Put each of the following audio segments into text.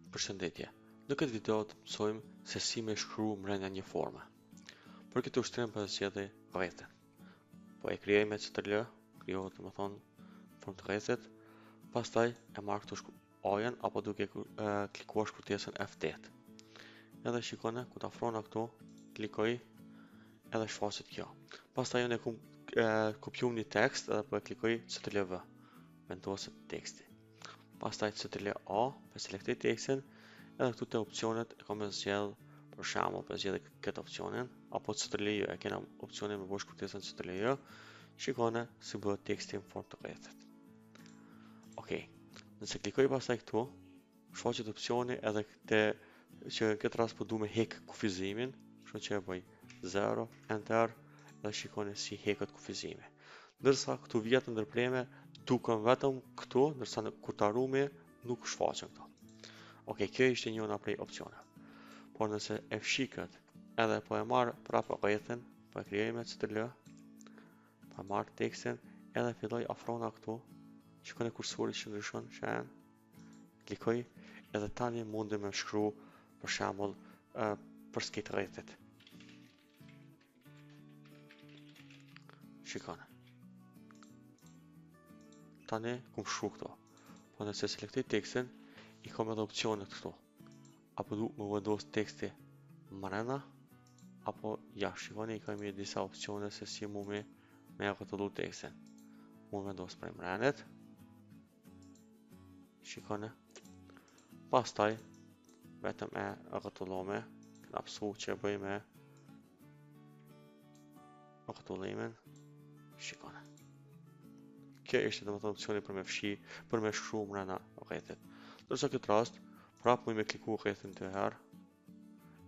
Përshëndetje. Në këtë video të mësojmë se si me shkruaj brenda një forme. Për këtë ushtrim për zgjedhje rrethin. Po e krijoj me Ctrl, krijohet domethënë formë të rrethit, pastaj e marr këtu ajën apo duke klikuar shkruesën F8. Edhe shikoni ku të afrona këtu, klikoj edhe shfaqet kjo. Pastaj unë kopjoj një tekst edhe po e klikoj Ctrl V, vendoset teksti. Pastaj Ctrl A, për selektoj tekstin, edhe këtu te opcionet e kam zgjedh për shembull, për zgjedh këtë opcionin, apo Ctrl J, e kena opcionin me bësh shkruesën Ctrl J, shikoni si bëhet teksti në formë të rrethit. Okej. Nëse klikoj pastaj këtu, shfaqet opcioni edhe që në këtë rast po duam me hek kufizimin, kështu që e bëj 0, enter, dhe shikoni si heket kufizimi. Ndërsa këtu vjet ndërpreme duken vetëm këtu, ndërsa kur ta rumi nuk shfaqen këto. Okej, kjo ishte njëra prej opsioneve. Por nëse e fshiket edhe po e marr prapë rrethin, po e krijoj me Ctrl, po marr tekstin edhe filloj afrona këtu, shikoni kursori që ndryshon, shen, klikoj edhe tani mundi me shkruaj për shembull për skejt rrethit. Shikoni. Tani kum shkruaj këto. Po nëse selektoj tekstin, i kam edhe opcionet këtu. Apo du me vendos teksti mrena, apo jashtë. Shikoni, i kam disa opcione se si mu me rrotullu tekstin. Mu vendos prej mrenit. Shikoni. Pastaj, vetëm e rrotullome, knapsu që e bëj me rrotullimin. Shikoni. Kjo ishte domethënë opcioni për me fshi, për me shkruaj mrena rrethit. Ndërsa këtë rast, prapë muj me kliku rrethin 2 herë,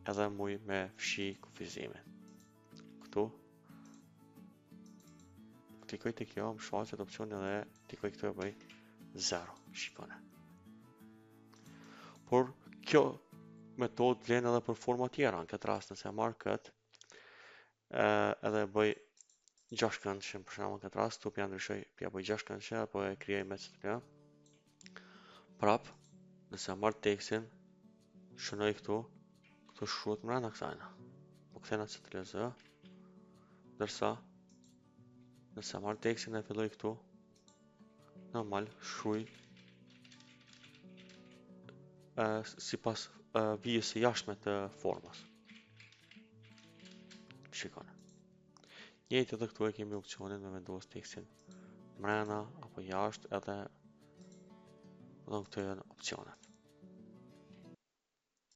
edhe muj me fshi kufizimin. Këtu. Klikoj të kjo, më shfaqet opcioni edhe klikoj këtu e bëj 0. Shikoni. Por kjo metodë vlen edhe për forma tjera. Në këtë rast nëse e marr këtë, edhe bëj 6 këndshëm, për shembull në këtë rast, këtu pja ndryshoj, pja bëj 6 këndshëm, apo e krijoj me Ctrl. Prapë, nëse marr tekstin, shënoj këtu shkruhet mrena kësajna. Po kthena Ctrl Z, ndërsa nëse marr tekstin e filloj këtu, normal shkruaj sipas vijës së jashtme të formës. Shikoni. Njëjtë edhe këtu e kemi opcionin me vendos tekstin mrena apo jashtë, edhe këto janë opcionet.